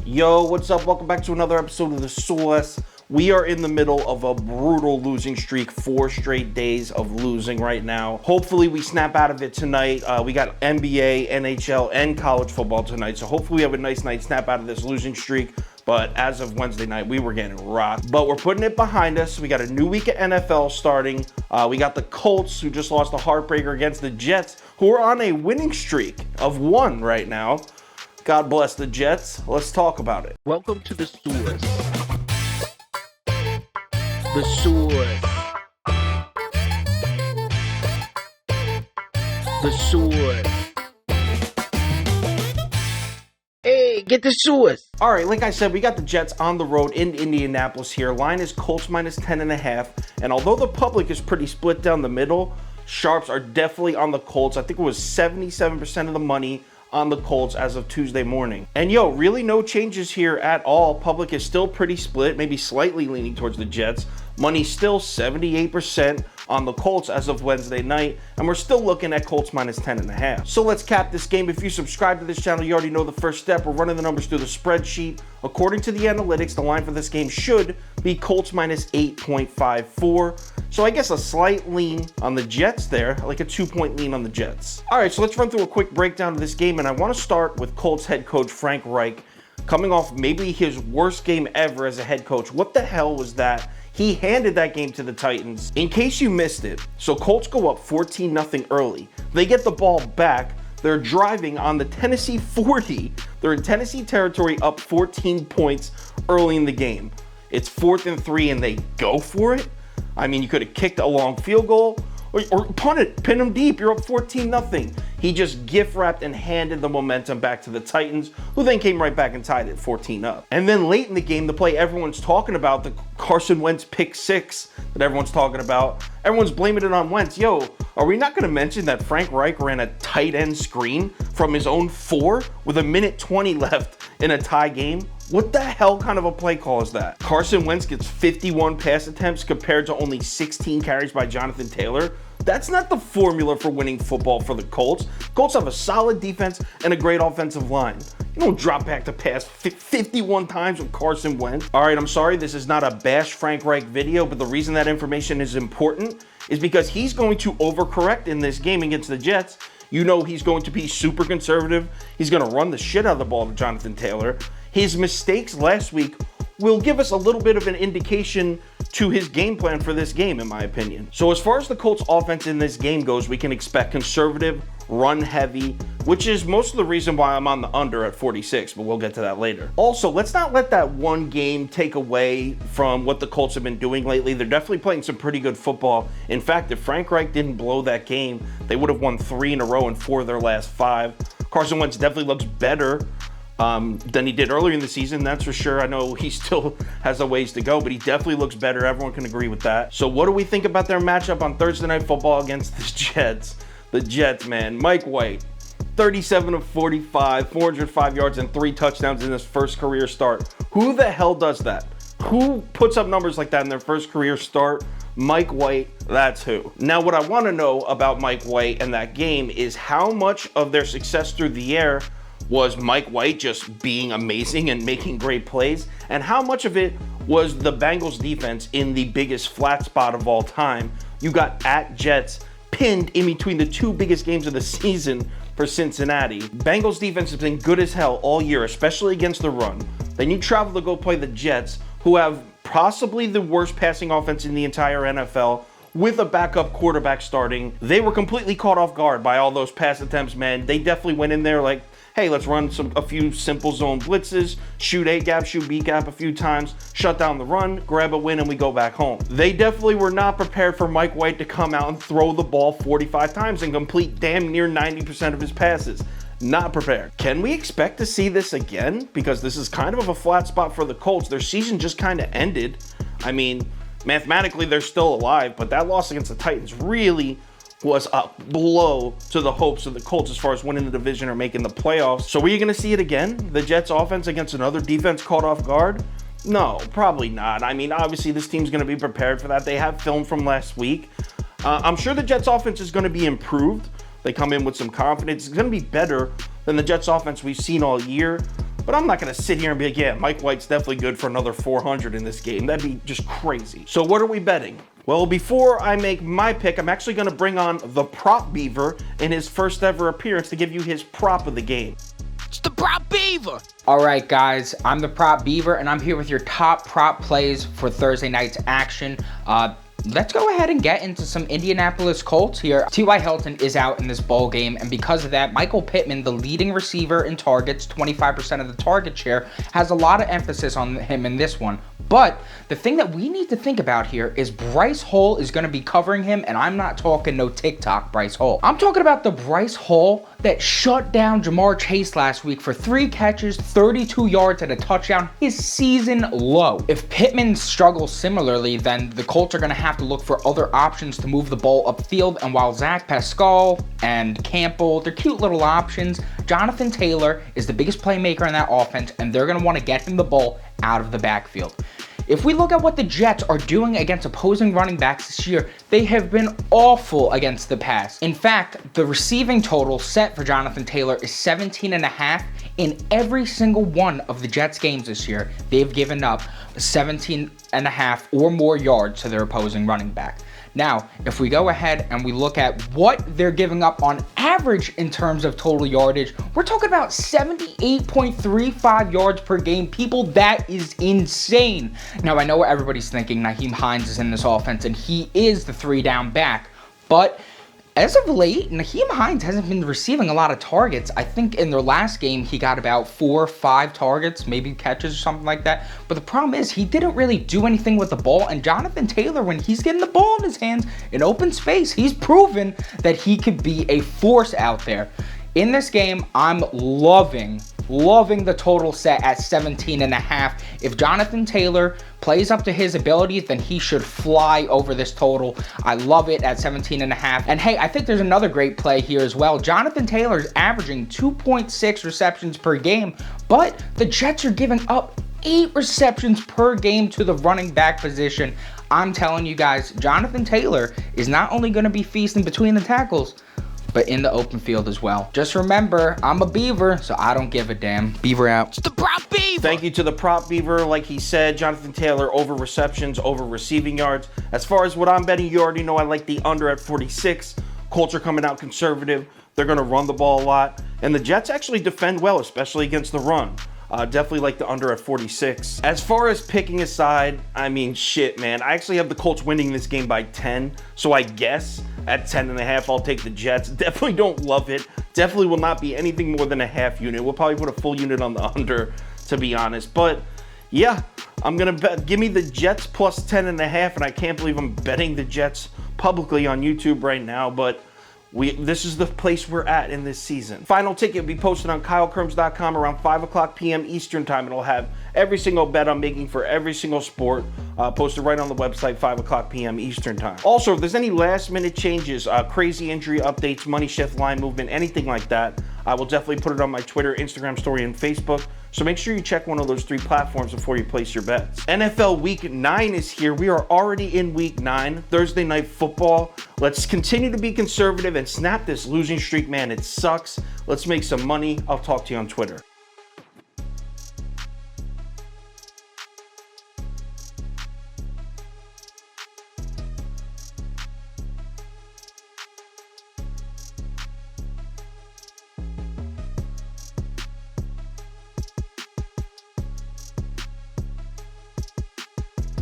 Yo, what's up? Welcome back to another episode of The Sauce. We are in the middle of a brutal losing streak, 4 straight days of losing right now. Hopefully we snap out of it tonight. We got NBA, NHL, and college football tonight, so hopefully we have a nice night, snap out of this losing streak. But as of Wednesday night, we were getting rocked. But we're putting it behind us. We got a new week of NFL starting. We got the Colts, who just lost a heartbreaker against the Jets, who are on a winning streak of 1 right now. God bless the Jets. Let's talk about it. Welcome to the Sauce. The Sauce. The Sauce. Hey, get the Sauce. All right, like I said, we got the Jets on the road in Indianapolis here. Line is Colts minus 10.5. And although the public is pretty split down the middle, sharps are definitely on the Colts. I think it was 77% of the money on the Colts as of Tuesday morning. And yo, really no changes here at all. Public is still pretty split, maybe slightly leaning towards the Jets. Money's still 78% on the Colts as of Wednesday night, and we're still looking at Colts minus 10.5. So let's cap this game. If you subscribe to this channel, you already know the first step. We're running the numbers through the spreadsheet. According to the analytics, the line for this game should be Colts minus 8.54. So I guess a slight lean on the Jets there, like a 2-point lean on the Jets. All right, so let's run through a quick breakdown of this game, and I want to start with Colts head coach Frank Reich, coming off maybe his worst game ever as a head coach. What the hell was that? He handed that game to the Titans. In case you missed it, so Colts go up 14-0 early. They get the ball back. They're driving on the Tennessee 40. They're in Tennessee territory, up 14 points early in the game. It's 4th and 3 and they go for it. I mean, you could have kicked a long field goal or punt it, pin them deep. You're up 14-0. He just gift wrapped and handed the momentum back to the Titans, who then came right back and tied it 14-up. And then late in the game, the play everyone's talking about, the Carson Wentz pick 6 that everyone's talking about, everyone's blaming it on Wentz. Yo, are we not going to mention that Frank Reich ran a tight end screen from his own 4 with 1:20 left in a tie game? What the hell kind of a play call is that? Carson Wentz gets 51 pass attempts compared to only 16 carries by Jonathan Taylor. That's not the formula for winning football for the Colts. Colts have a solid defense and a great offensive line. You don't drop back to pass 51 times with Carson Wentz. All right, I'm sorry, this is not a bash Frank Reich video, but the reason that information is important is because he's going to overcorrect in this game against the Jets. You know he's going to be super conservative. He's going to run the shit out of the ball to Jonathan Taylor. His mistakes last week will give us a little bit of an indication to his game plan for this game, in my opinion. So as far as the Colts offense in this game goes, we can expect conservative, run heavy, which is most of the reason why I'm on the under at 46, but we'll get to that later. Also, let's not let that one game take away from what the Colts have been doing lately. They're definitely playing some pretty good football. In fact, if Frank Reich didn't blow that game, they would have won 3 in a row and 4 of their last 5. Carson Wentz definitely looks better than he did earlier in the season, that's for sure. I know he still has a ways to go, but he definitely looks better. Everyone can agree with that. So what do we think about their matchup on Thursday Night Football against the Jets? The Jets, man. Mike White, 37 of 45, 405 yards and 3 touchdowns in his first career start. Who the hell does that? Who puts up numbers like that in their first career start? Mike White, that's who. Now, what I want to know about Mike White and that game is how much of their success through the air was Mike White just being amazing and making great plays, and how much of it was the Bengals defense in the biggest flat spot of all time. You got at Jets pinned in between the 2 biggest games of the season for Cincinnati. Bengals defense has been good as hell all year, especially against the run. Then you travel to go play the Jets, who have possibly the worst passing offense in the entire NFL, with a backup quarterback starting. They were completely caught off guard by all those pass attempts, man. They definitely went in there like, hey, let's run a few simple zone blitzes, shoot A-gap, shoot B-gap a few times, shut down the run, grab a win, and we go back home. They definitely were not prepared for Mike White to come out and throw the ball 45 times and complete damn near 90% of his passes. Not prepared. Can we expect to see this again? Because this is kind of a flat spot for the Colts. Their season just kind of ended. I mean, mathematically, they're still alive, but that loss against the Titans really was a blow to the hopes of the Colts as far as winning the division or making the playoffs. So are you going to see it again? The Jets offense against another defense caught off guard? No, probably not. I mean, obviously this team's going to be prepared for that. They have film from last week. I'm sure the Jets offense is going to be improved. They come in with some confidence. It's going to be better than the Jets offense we've seen all year. but I'm not going to sit here and be like, yeah, Mike White's definitely good for another 400 in this game. That'd be just crazy. So what are we betting? Well, before I make my pick, I'm actually going to bring on the Prop Beaver in his first ever appearance to give you his prop of the game. It's the Prop Beaver. All right, guys, I'm the Prop Beaver, and I'm here with your top prop plays for Thursday night's action. Let's go ahead and get into some Indianapolis Colts here. T.Y. Hilton is out in this bowl game, and because of that, Michael Pittman, the leading receiver in targets, 25% of the target share, has a lot of emphasis on him in this one. But the thing that we need to think about here is Bryce Hall is going to be covering him, and I'm not talking no TikTok Bryce Hall. I'm talking about the Bryce Hall that shut down Jamar Chase last week for 3 catches, 32 yards, and a touchdown, his season low. If Pittman struggles similarly, then the Colts are going to have to look for other options to move the ball upfield, and while Zach Pascal and Campbell, they're cute little options, Jonathan Taylor is the biggest playmaker in that offense, and they're going to want to get him the ball out of the backfield. If we look at what the Jets are doing against opposing running backs this year, they have been awful against the pass. In fact, the receiving total set for Jonathan Taylor is 17.5 in every single one of the Jets games this year. They've given up 17.5 or more yards to their opposing running back. Now, if we go ahead and we look at what they're giving up on average in terms of total yardage, we're talking about 78.35 yards per game. People, that is insane. Now, I know what everybody's thinking. Nyheim Hines is in this offense, and he is the 3-down back. But as of late, Nyheim Hines hasn't been receiving a lot of targets. I think in their last game, he got about 4 or 5 targets, maybe catches or something like that. But the problem is he didn't really do anything with the ball. And Jonathan Taylor, when he's getting the ball in his hands in open space, he's proven that he could be a force out there. In this game, I'm loving the total set at 17.5. If Jonathan Taylor plays up to his abilities, then he should fly over this total. I love it at 17.5. And hey, I think there's another great play here as well. Jonathan Taylor is averaging 2.6 receptions per game, but the Jets are giving up 8 receptions per game to the running back position. I'm telling you guys, Jonathan Taylor is not only going to be feasting between the tackles, but in the open field as well. Just remember, I'm a Beaver, so I don't give a damn. Beaver out. It's the Prop Beaver. Thank you to the Prop Beaver. Like he said, Jonathan Taylor over receptions, over receiving yards. As far as what I'm betting, you already know I like the under at 46. Colts are coming out conservative. They're going to run the ball a lot. And the Jets actually defend well, especially against the run. Definitely like the under at 46. As far as picking a side, I mean, shit, man. I actually have the Colts winning this game by 10. So I guess at 10.5, I'll take the Jets. Definitely don't love it. Definitely will not be anything more than a half unit. We'll probably put a full unit on the under, to be honest. But yeah, I'm going to bet. Give me the Jets plus 10.5. And I can't believe I'm betting the Jets publicly on YouTube right now. But this is the place we're at in this season. Final ticket will be posted on KyleKirms.com around 5 o'clock p.m. Eastern time. It'll have every single bet I'm making for every single sport posted right on the website, 5 o'clock p.m. Eastern time. Also, if there's any last minute changes, crazy injury updates, money shift, line movement, anything like that, I will definitely put it on my Twitter, Instagram story, and Facebook. So make sure you check one of those 3 platforms before you place your bets. NFL Week 9 is here. We are already in Week 9, Thursday Night Football. Let's continue to be conservative and snap this losing streak, man. It sucks. Let's make some money. I'll talk to you on Twitter.